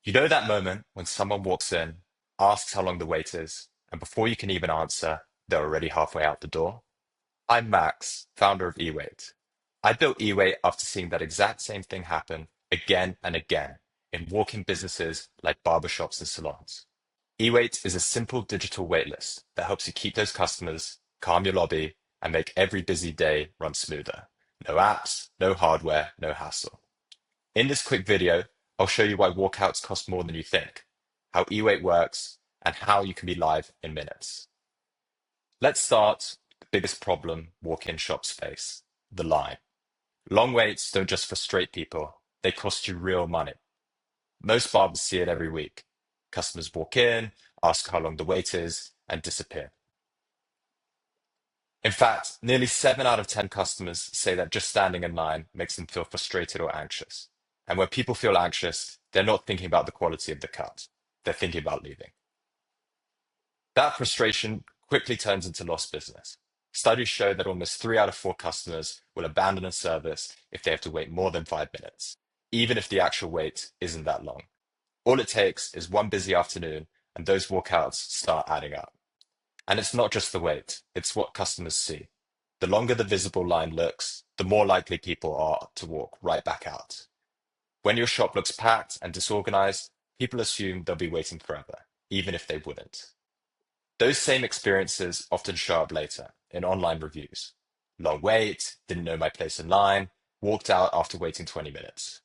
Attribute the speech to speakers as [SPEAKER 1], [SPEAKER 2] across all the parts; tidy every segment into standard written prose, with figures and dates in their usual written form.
[SPEAKER 1] You know that moment when someone walks in, asks how long the wait is, and before you can even answer, they're already halfway out the door? I'm Max, founder of eWAIT. I built eWAIT after seeing that exact same thing happen again and again in walk-in businesses like barbershops and salons. eWAIT is a simple digital waitlist that helps you keep those customers, calm your lobby, and make every busy day run smoother. No apps, no hardware, no hassle. In this quick video, I'll show you why walkouts cost more than you think, how eWait works, and how you can be live in minutes. Let's start with the biggest problem walk-in shops face, the line. Long waits don't just frustrate people, they cost you real money. Most barbers see it every week. Customers walk in, ask how long the wait is, and disappear. In fact, nearly 7 out of 10 customers say that just standing in line makes them feel frustrated or anxious. And when people feel anxious, they're not thinking about the quality of the cut. They're thinking about leaving. That frustration quickly turns into lost business. Studies show that almost 3 out of 4 customers will abandon a service if they have to wait more than 5 minutes, even if the actual wait isn't that long. All it takes is one busy afternoon, and those walkouts start adding up. And it's not just the wait, it's what customers see. The longer the visible line looks, the more likely people are to walk right back out. When your shop looks packed and disorganized, people assume they'll be waiting forever, even if they wouldn't. Those same experiences often show up later in online reviews. Long wait, didn't know my place in line, walked out after waiting 20 minutes.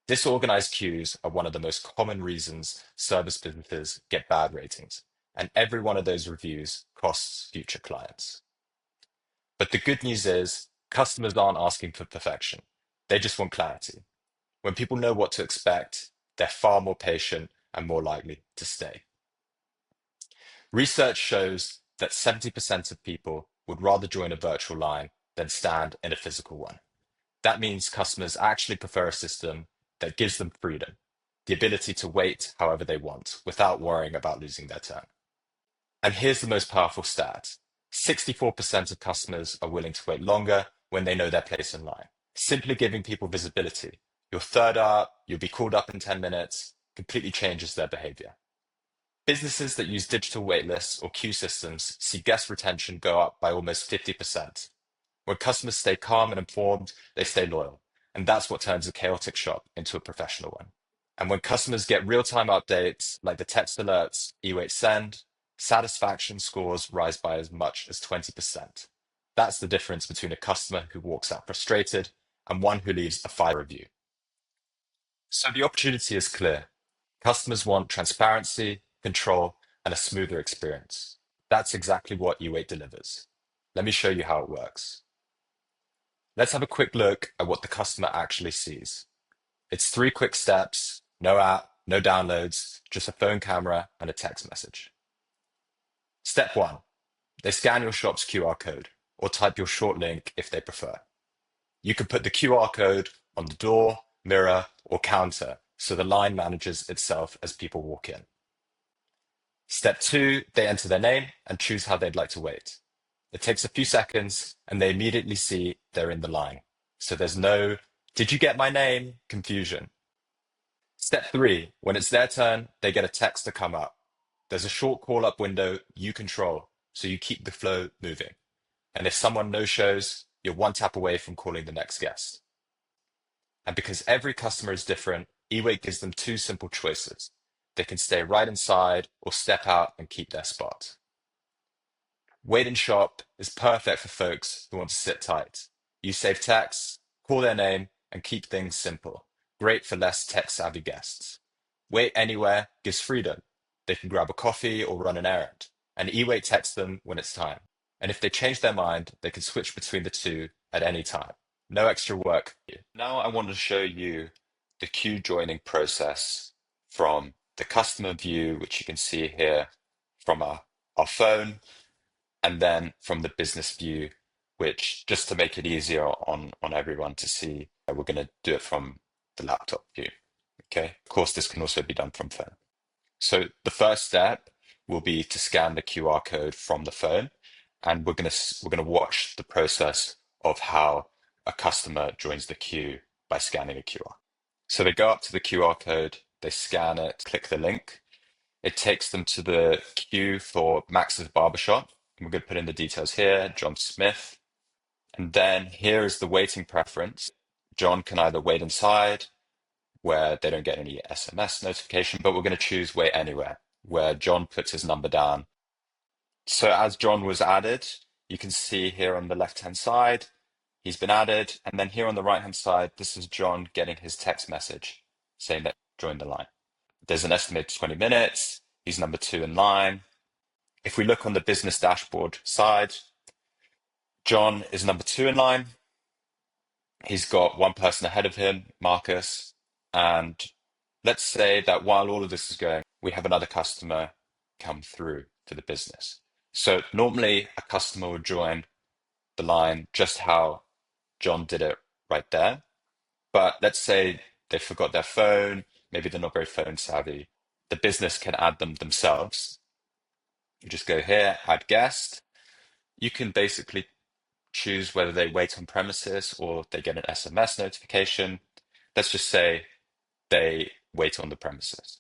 [SPEAKER 1] Disorganized queues are one of the most common reasons service businesses get bad ratings, and every one of those reviews costs future clients. But the good news is, customers aren't asking for perfection. They just want clarity. When people know what to expect, they're far more patient and more likely to stay. Research shows that 70% of people would rather join a virtual line than stand in a physical one. That means customers actually prefer a system that gives them freedom, the ability to wait however they want without worrying about losing their turn. And here's the most powerful stat. 64% of customers are willing to wait longer when they know their place in line. Simply giving people visibility. You're third up, you'll be called up in 10 minutes, completely changes their behavior. Businesses that use digital waitlists or queue systems see guest retention go up by almost 50%. When customers stay calm and informed, they stay loyal. And that's what turns a chaotic shop into a professional one. And when customers get real-time updates like the text alerts eWait send, satisfaction scores rise by as much as 20%. That's the difference between a customer who walks out frustrated and one who leaves a 5 review. So the opportunity is clear. Customers want transparency, control, and a smoother experience. That's exactly what eWait delivers. Let me show you how it works. Let's have a quick look at what the customer actually sees. It's 3 quick steps, no app, no downloads, just a phone camera and a text message. Step 1, they scan your shop's QR code or type your short link if they prefer. You can put the QR code on the door, mirror, or counter so the line manages itself as people walk in. Step 2, they enter their name and choose how they'd like to wait. It takes a few seconds and they immediately see they're in the line. So there's no, did you get my name? Confusion. Step 3, when it's their turn, they get a text to come up. There's a short call up window you control, so you keep the flow moving. And if someone no-shows, you're one tap away from calling the next guest. And because every customer is different, eWait gives them 2 simple choices. They can stay right inside or step out and keep their spot. Wait and Shop is perfect for folks who want to sit tight. You save text, call their name, and keep things simple. Great for less tech-savvy guests. Wait Anywhere gives freedom. They can grab a coffee or run an errand, and eWait texts them when it's time. And if they change their mind, they can switch between the 2 at any time. No extra work. Now I want to show you the queue joining process from the customer view, which you can see here from our phone, and then from the business view, which just to make it easier on everyone to see, we're going to do it from the laptop view. Okay. Of course, this can also be done from phone. So the first step will be to scan the QR code from the phone, and we're going to watch the process of how a customer joins the queue by scanning a QR. So they go up to the QR code, They scan it, click the link. It takes them to the queue for Max's Barbershop. We're going to put in the details here, John Smith. And then here is the waiting preference. John can either wait inside, where they don't get any SMS notification, but we're going to choose wait anywhere, where John puts his number down. So as John was added, you can see here on the left-hand side, he's been added. And then here on the right-hand side, this is John getting his text message saying that join the line. There's an estimated 20 minutes. He's number 2 in line. If we look on the business dashboard side, John is number 2 in line. He's got one person ahead of him, Marcus. And let's say that while all of this is going, we have another customer come through to the business. So normally a customer would join the line just how John did it right there. But let's say they forgot their phone, maybe they're not very phone savvy. The business can add them themselves. You just go here, add guest. You can basically choose whether they wait on premises or they get an SMS notification. Let's just say they wait on the premises.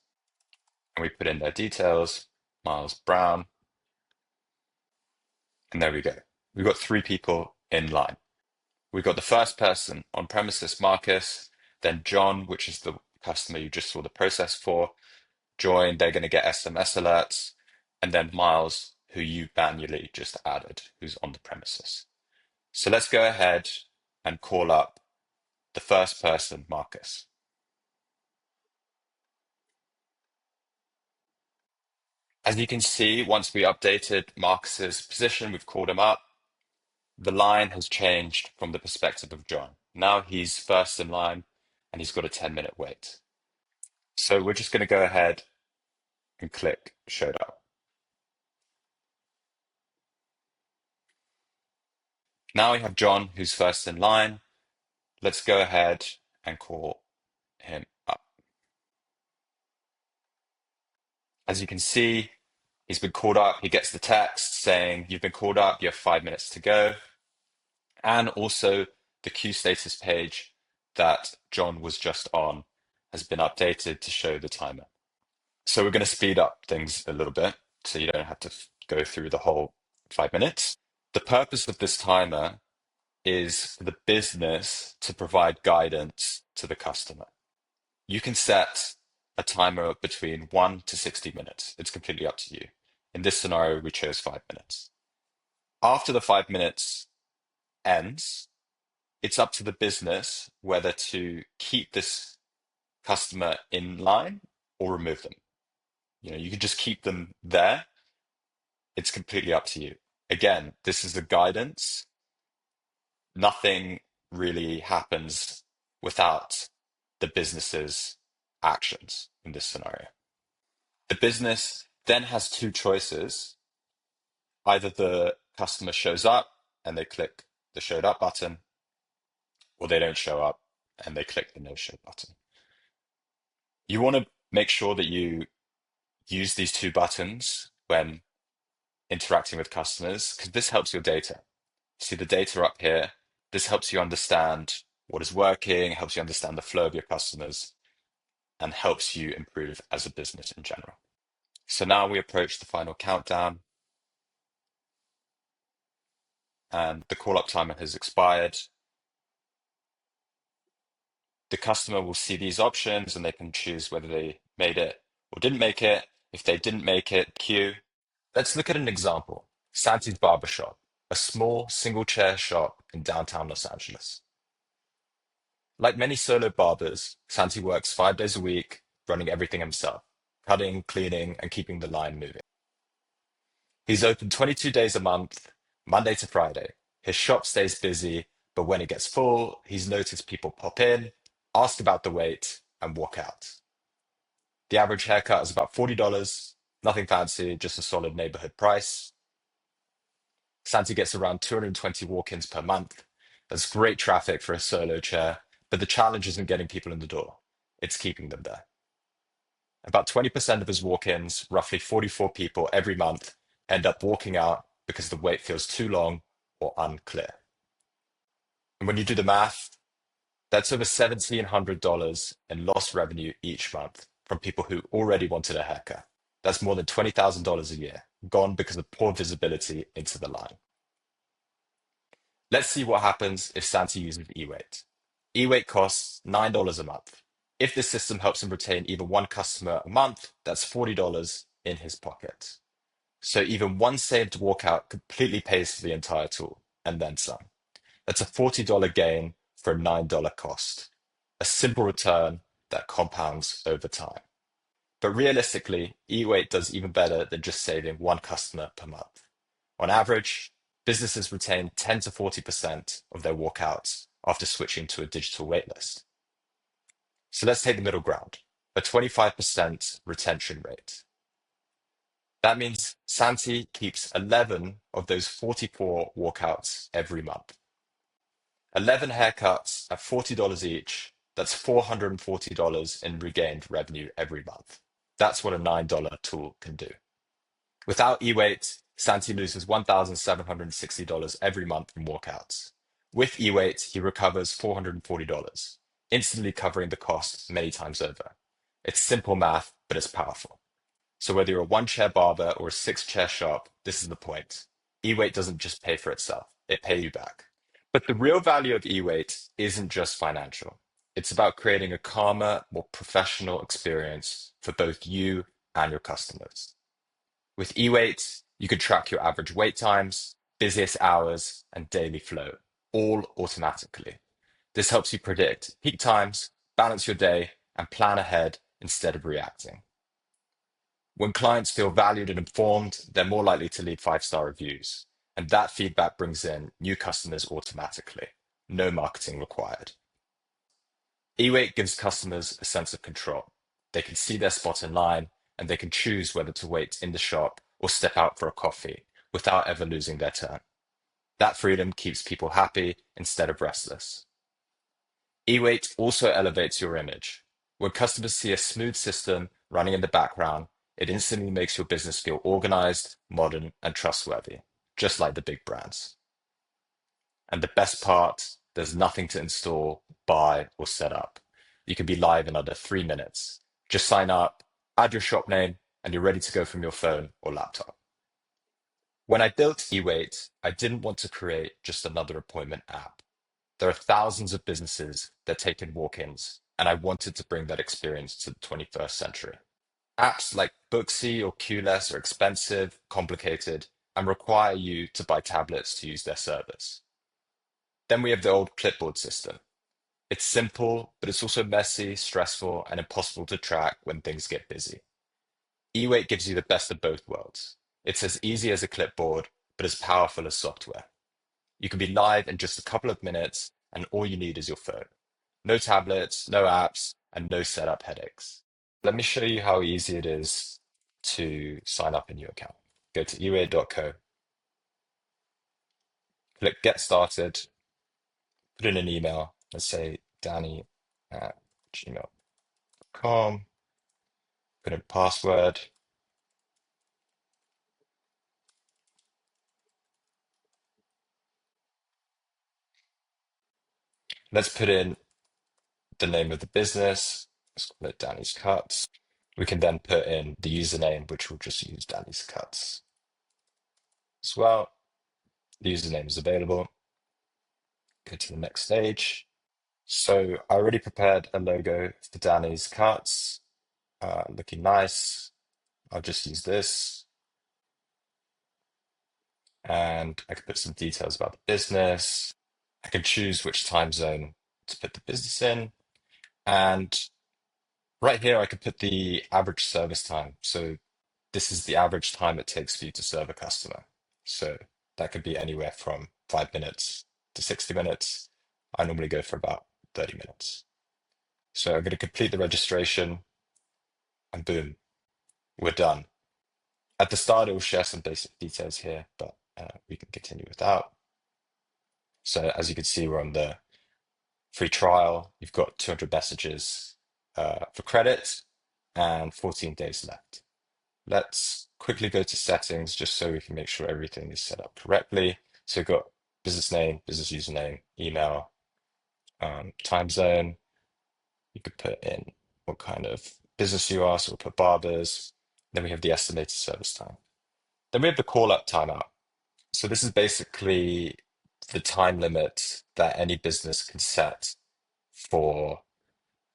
[SPEAKER 1] And we put in their details, Miles Brown, and there we go. We've got 3 people in line. We've got the first person on premises, Marcus, then John, which is the customer you just saw the process for, join, they're going to get SMS alerts, and then Miles, who you manually just added, who's on the premises. So let's go ahead and call up the first person, Marcus. As you can see, once we updated Marcus's position, we've called him up. The line has changed from the perspective of John. Now he's first in line and he's got a 10-minute wait. So we're just going to go ahead and click showed up. Now we have John, who's first in line. Let's go ahead and call him up. As you can see, he's been called up. He gets the text saying, you've been called up, you have 5 minutes to go. And also the queue status page that John was just on has been updated to show the timer. So we're going to speed up things a little bit so you don't have to go through the whole 5 minutes. The purpose of this timer is for the business to provide guidance to the customer. You can set a timer between 1 to 60 minutes. It's completely up to you. In this scenario, we chose 5 minutes. After the 5 minutes ends, it's up to the business whether to keep this customer in line or remove them. You can just keep them there. It's completely up to you. Again, this is the guidance. Nothing really happens without the business's actions in this scenario. The business then has 2 choices. Either the customer shows up and they click the showed up button, or they don't show up and they click the no show button. You want to make sure that you use these 2 buttons when interacting with customers because this helps your data. See the data up here. This helps you understand what is working, helps you understand the flow of your customers, and helps you improve as a business in general. So now we approach the final countdown, and the call-up timer has expired. The customer will see these options and they can choose whether they made it or didn't make it. If they didn't make it, queue. Let's look at an example. Santi's Barbershop, a small single-chair shop in downtown Los Angeles. Like many solo barbers, Santi works 5 days a week, running everything himself, cutting, cleaning, and keeping the line moving. He's open 22 days a month, Monday to Friday. His shop stays busy, but when it gets full, he's noticed people pop in, ask about the wait, and walk out. The average haircut is about $40, nothing fancy, just a solid neighborhood price. Santi gets around 220 walk-ins per month. That's great traffic for a solo chair, but the challenge isn't getting people in the door. It's keeping them there. About 20% of his walk-ins, roughly 44 people every month, end up walking out because the wait feels too long or unclear. And when you do the math, that's over $1,700 in lost revenue each month from people who already wanted a haircut. That's more than $20,000 a year, gone because of poor visibility into the line. Let's see what happens if Santi uses eWAIT. eWAIT costs $9 a month. If this system helps him retain even one customer a month, that's $40 in his pocket. So even one saved walkout completely pays for the entire tool, and then some. That's a $40 gain for a $9 cost. A simple return that compounds over time. But realistically, eWAIT does even better than just saving one customer per month. On average, businesses retain 10 to 40% of their walkouts after switching to a digital waitlist. So let's take the middle ground, a 25% retention rate. That means Santi keeps 11 of those 44 walkouts every month. 11 haircuts at $40 each, that's $440 in regained revenue every month. That's what a $9 tool can do. Without eWAIT, Santi loses $1,760 every month from walkouts. With eWAIT, he recovers $440, instantly covering the cost many times over. It's simple math, but it's powerful. So whether you're a one-chair barber or a six-chair shop, this is the point. eWAIT doesn't just pay for itself, it pays you back. But the real value of eWAIT isn't just financial. It's about creating a calmer, more professional experience for both you and your customers. With eWAIT, you can track your average wait times, busiest hours, and daily flow, all automatically. This helps you predict peak times, balance your day, and plan ahead instead of reacting. When clients feel valued and informed, they're more likely to leave five-star reviews, and that feedback brings in new customers automatically. No marketing required. eWAIT gives customers a sense of control. They can see their spot in line, and they can choose whether to wait in the shop or step out for a coffee without ever losing their turn. That freedom keeps people happy instead of restless. eWAIT also elevates your image. When customers see a smooth system running in the background, it instantly makes your business feel organized, modern, and trustworthy, just like the big brands. And the best part, there's nothing to install, buy, or set up. You can be live in under 3 minutes. Just sign up, add your shop name, and you're ready to go from your phone or laptop. When I built eWAIT, I didn't want to create just another appointment app. There are thousands of businesses that take in walk-ins, and I wanted to bring that experience to the 21st century. Apps like Booksy or QLess are expensive, complicated, and require you to buy tablets to use their service. Then we have the old clipboard system. It's simple, but it's also messy, stressful, and impossible to track when things get busy. eWAIT gives you the best of both worlds. It's as easy as a clipboard, but as powerful as software. You can be live in just a couple of minutes, and all you need is your phone. No tablets, no apps, and no setup headaches. Let me show you how easy it is to sign up a new account. Go to ewait.co, click Get Started, put in an email, let's say danny@gmail.com, put in password. Let's put in the name of the business. Let's call it Danny's Cuts. We can then put in the username, which we'll just use Danny's Cuts as well. The username is available. Go to the next stage. So I already prepared a logo for Danny's Cuts, looking nice. I'll just use this. And I can put some details about the business. I can choose which time zone to put the business in. And right here, I could put the average service time. So this is the average time it takes for you to serve a customer. So that could be anywhere from 5 minutes to 60 minutes. I normally go for about 30 minutes. So I'm going to complete the registration and boom, we're done. At the start, it will share some basic details here, but we can continue without. So as you can see, we're on the free trial. You've got 200 messages for credit and 14 days left. Let's quickly go to settings just so we can make sure everything is set up correctly. So we've got business name, business username, email, time zone. You could put in what kind of business UR, so we'll put barbers. Then we have the estimated service time. Then we have the call up timeout. So this is basically the time limit that any business can set for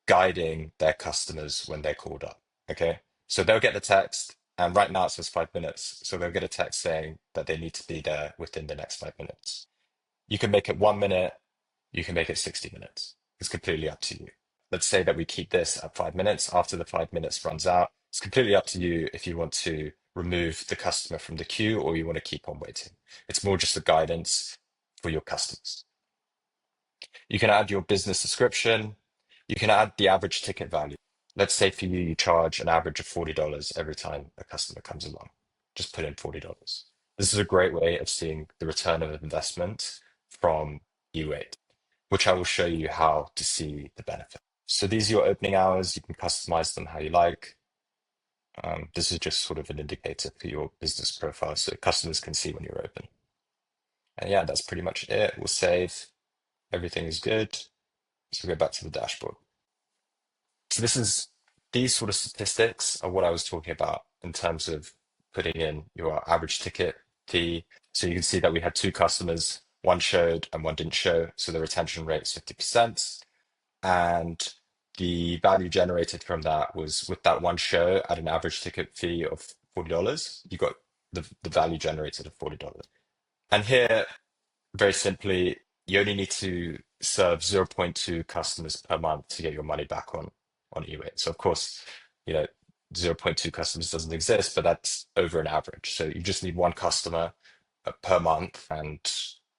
[SPEAKER 1] guiding their customers when they're called up. Okay. So they'll get the text, and right now it says 5 minutes. So they'll get a text saying that they need to be there within the next 5 minutes. You can make it 1 minute, you can make it 60 minutes. It's completely up to you. Let's say that we keep this at 5 minutes. After the 5 minutes runs out, it's completely up to you if you want to remove the customer from the queue or you want to keep on waiting. It's more just a guidance for your customers. You can add your business description. You can add the average ticket value. Let's say for you, you charge an average of $40 every time a customer comes along. Just put in $40. This is a great way of seeing the return of investment from eWAIT, which I will show you how to see the benefit. So these are your opening hours. You can customize them how you like. This is just sort of an indicator for your business profile so customers can see when you're open. And yeah, that's pretty much it. We'll save. Everything is good. So we'll go back to the dashboard. So these sort of statistics are what I was talking about in terms of putting in your average ticket fee. So you can see that we had two customers, one showed and one didn't show. So the retention rate is 50%. And the value generated from that was with that one show at an average ticket fee of $40, you got the value generated of $40. And here, very simply, you only need to serve zero point 0.2 customers per month to get your money back on eWAIT. So of course, you know, zero point 0.2 customers doesn't exist, but that's over an average. So you just need one customer per month and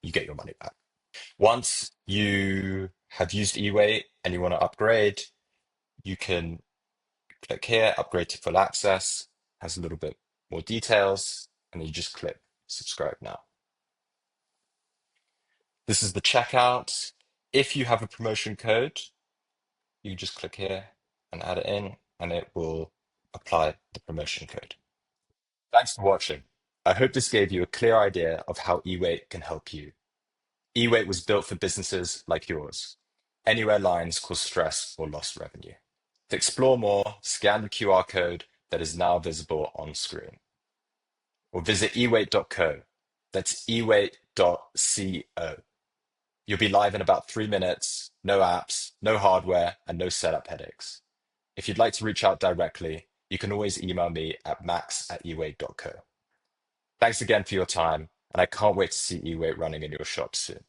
[SPEAKER 1] you get your money back. Once you have used eWAIT and you want to upgrade, you can click here, upgrade to full access, has a little bit more details, and you just click subscribe now. This is the checkout. If you have a promotion code, you just click here and add it in, and it will apply the promotion code. Thanks for watching. I hope this gave you a clear idea of how eWAIT can help you. eWAIT was built for businesses like yours, anywhere lines cause stress or lost revenue. To explore more, scan the QR code that is now visible on screen, or visit ewait.co. That's ewait.co. You'll be live in about 3 minutes, no apps, no hardware, and no setup headaches. If you'd like to reach out directly, you can always email me at max@ewait.co. Thanks again for your time, and I can't wait to see eWAIT running in your shop soon.